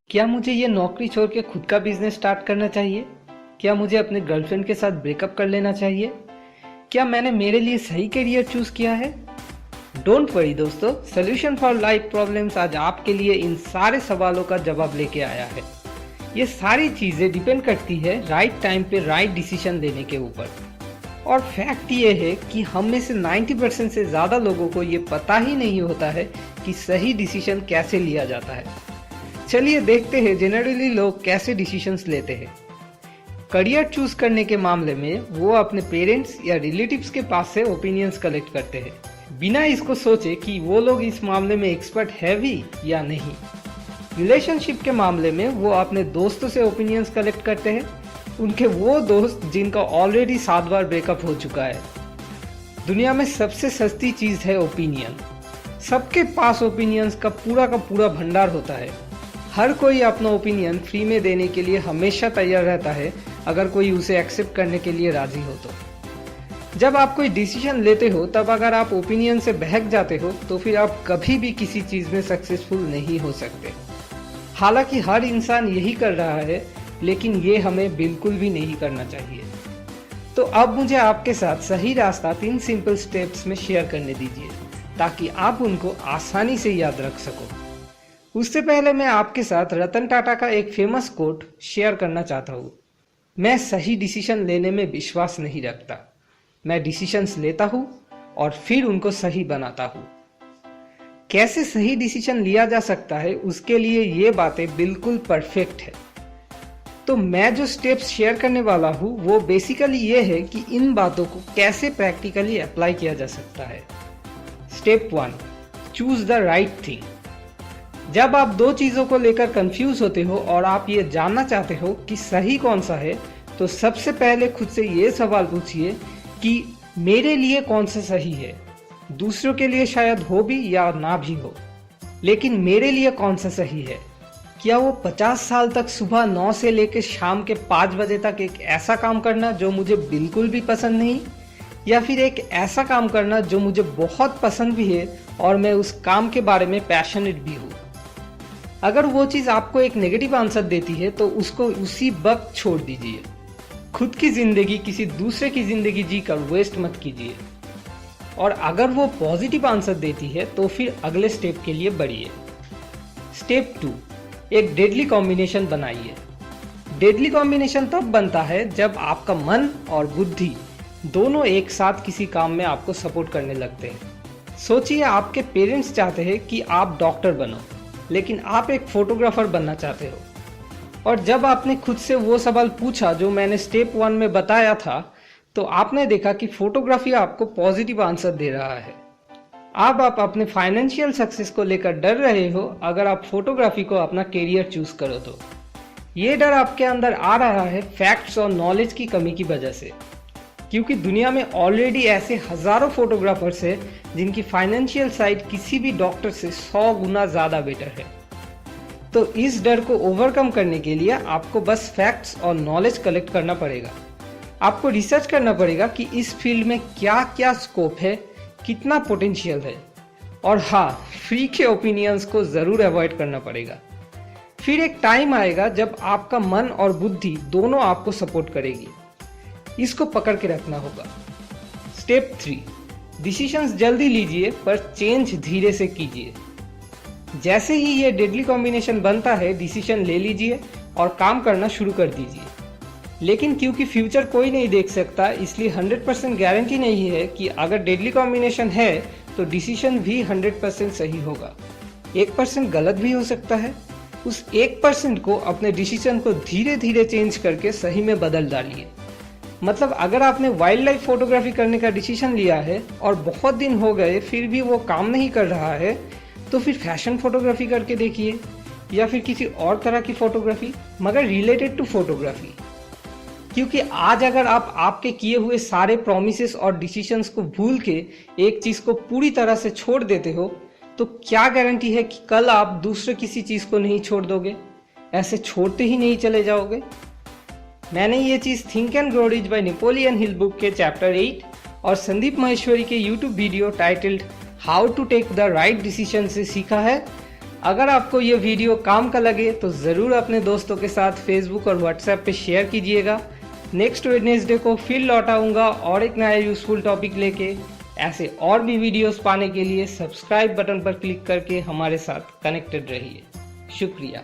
क्या मुझे ये नौकरी छोड़ के खुद का बिजनेस स्टार्ट करना चाहिए? क्या मुझे अपने गर्लफ्रेंड के साथ ब्रेकअप कर लेना चाहिए? क्या मैंने मेरे लिए सही करियर चूज किया है? डोंट वरी दोस्तों, सोल्यूशन फॉर लाइफ प्रॉब्लम्स आज आपके लिए इन सारे सवालों का जवाब लेके आया है। ये सारी चीजें डिपेंड करती है राइट टाइम पे राइट डिसीजन लेने के ऊपर। और फैक्ट ये है कि हम में से 90% से ज़्यादा लोगों को ये पता ही नहीं होता है कि सही डिसीजन कैसे लिया जाता है। चलिए देखते हैं जनरली लोग कैसे डिसीजंस लेते हैं। करियर चूज करने के मामले में वो अपने पेरेंट्स या रिलेटिव्स के पास से ओपिनियंस कलेक्ट करते हैं, बिना इसको सोचे कि वो लोग इस मामले में एक्सपर्ट है भी या नहीं। रिलेशनशिप के मामले में वो अपने दोस्तों से ओपिनियंस कलेक्ट करते हैं, उनके वो दोस्त जिनका ऑलरेडी 7 बार ब्रेकअप हो चुका है। दुनिया में सबसे सस्ती चीज़ है ओपिनियन। सबके पास ओपिनियंस का पूरा भंडार होता है। हर कोई अपना ओपिनियन फ्री में देने के लिए हमेशा तैयार रहता है, अगर कोई उसे एक्सेप्ट करने के लिए राजी हो तो। जब आप कोई डिसीजन लेते हो तब अगर आप ओपिनियन से बहक जाते हो तो फिर आप कभी भी किसी चीज़ में सक्सेसफुल नहीं हो सकते। हालांकि हर इंसान यही कर रहा है, लेकिन ये हमें बिल्कुल भी नहीं करना चाहिए। तो अब मुझे आपके साथ सही रास्ता 3 सिंपल स्टेप्स में शेयर करने दीजिए, ताकि आप उनको आसानी से याद रख सको। उससे पहले मैं आपके साथ रतन टाटा का एक फेमस कोट शेयर करना चाहता हूँ। मैं सही डिसीजन लेने में विश्वास नहीं रखता, मैं डिसीजंस लेता हूँ और फिर उनको सही बनाता हूँ। कैसे सही डिसीजन लिया जा सकता है, उसके लिए ये बातें बिल्कुल परफेक्ट है। तो मैं जो स्टेप्स शेयर करने वाला हूँ वो बेसिकली ये है कि इन बातों को कैसे प्रैक्टिकली अप्लाई किया जा सकता है। Step 1, choose the right thing. जब आप 2 चीज़ों को लेकर कंफ्यूज होते हो और आप ये जानना चाहते हो कि सही कौन सा है, तो सबसे पहले खुद से ये सवाल पूछिए कि मेरे लिए कौन सा सही है। दूसरों के लिए शायद हो भी या ना भी हो, लेकिन मेरे लिए कौन सा सही है। क्या वो 50 साल तक सुबह 9 से लेकर शाम के 5 बजे तक एक ऐसा काम करना जो मुझे बिल्कुल भी पसंद नहीं, या फिर एक ऐसा काम करना जो मुझे बहुत पसंद भी है और मैं उस काम के बारे में पैशनेट भी हूँ। अगर वो चीज़ आपको एक नेगेटिव आंसर देती है तो उसको उसी वक्त छोड़ दीजिए। खुद की ज़िंदगी किसी दूसरे की ज़िंदगी जीकर वेस्ट मत कीजिए। और अगर वो पॉजिटिव आंसर देती है तो फिर अगले स्टेप के लिए बढ़िए। स्टेप 2, एक डेडली कॉम्बिनेशन बनाइए। डेडली कॉम्बिनेशन तब बनता है जब आपका मन और बुद्धि दोनों एक साथ किसी काम में आपको सपोर्ट करने लगते हैं। सोचिए, आपके पेरेंट्स चाहते हैं कि आप डॉक्टर बनो, लेकिन आप एक फोटोग्राफर बनना चाहते हो। और जब आपने खुद से वो सवाल पूछा जो मैंने स्टेप 1 में बताया था, तो आपने देखा कि फोटोग्राफी आपको पॉजिटिव आंसर दे रहा है। अब आप अपने फाइनेंशियल सक्सेस को लेकर डर रहे हो अगर आप फोटोग्राफी को अपना करियर चूज करो तो। ये डर आपके अंदर आ रहा है फैक्ट्स और नॉलेज की कमी की वजह से, क्योंकि दुनिया में ऑलरेडी ऐसे हजारों फोटोग्राफर्स हैं जिनकी फाइनेंशियल साइड किसी भी डॉक्टर से 100 गुना ज़्यादा बेटर है। तो इस डर को ओवरकम करने के लिए आपको बस फैक्ट्स और नॉलेज कलेक्ट करना पड़ेगा। आपको रिसर्च करना पड़ेगा कि इस फील्ड में क्या क्या स्कोप है, कितना पोटेंशियल है। और हाँ, फ्री के ओपिनियंस को ज़रूर अवॉइड करना पड़ेगा। फिर एक टाइम आएगा जब आपका मन और बुद्धि दोनों आपको सपोर्ट करेगी। इसको पकड़ के रखना होगा। स्टेप 3, डिसीजंस जल्दी लीजिए पर चेंज धीरे से कीजिए। जैसे ही ये डेडली कॉम्बिनेशन बनता है, डिसीजन ले लीजिए और काम करना शुरू कर दीजिए। लेकिन क्योंकि फ्यूचर कोई नहीं देख सकता, इसलिए 100% गारंटी नहीं है कि अगर डेडली कॉम्बिनेशन है तो डिसीजन भी 100% सही होगा। 1% गलत भी हो सकता है। उस 1% को अपने डिसीजन को धीरे धीरे चेंज करके सही में बदल डालिए। मतलब अगर आपने वाइल्ड लाइफ फोटोग्राफी करने का डिसीजन लिया है और बहुत दिन हो गए फिर भी वो काम नहीं कर रहा है, तो फिर फैशन फोटोग्राफी करके देखिए, या फिर किसी और तरह की फोटोग्राफी मगर रिलेटेड टू फोटोग्राफी। क्योंकि आज अगर आप आपके किए हुए सारे प्रॉमिसेस और डिसीजंस को भूल के एक चीज़ को पूरी तरह से छोड़ देते हो, तो क्या गारंटी है कि कल आप दूसरे किसी चीज़ को नहीं छोड़ दोगे, ऐसे छोड़ते ही नहीं चले जाओगे। मैंने ये चीज़ think and grow rich by Napoleon Hill book के चैप्टर 8 और संदीप महेश्वरी के YouTube video titled how to take the right decision से सीखा है। अगर आपको ये वीडियो काम का लगे तो ज़रूर अपने दोस्तों के साथ फेसबुक और व्हाट्सएप पे शेयर कीजिएगा। नेक्स्ट वेडनेसडे को फिर लौट आऊँगा और एक नया यूज़फुल टॉपिक लेके। ऐसे और भी वीडियोस पाने के लिए सब्सक्राइब बटन पर क्लिक करके हमारे साथ कनेक्टेड रहिए। शुक्रिया।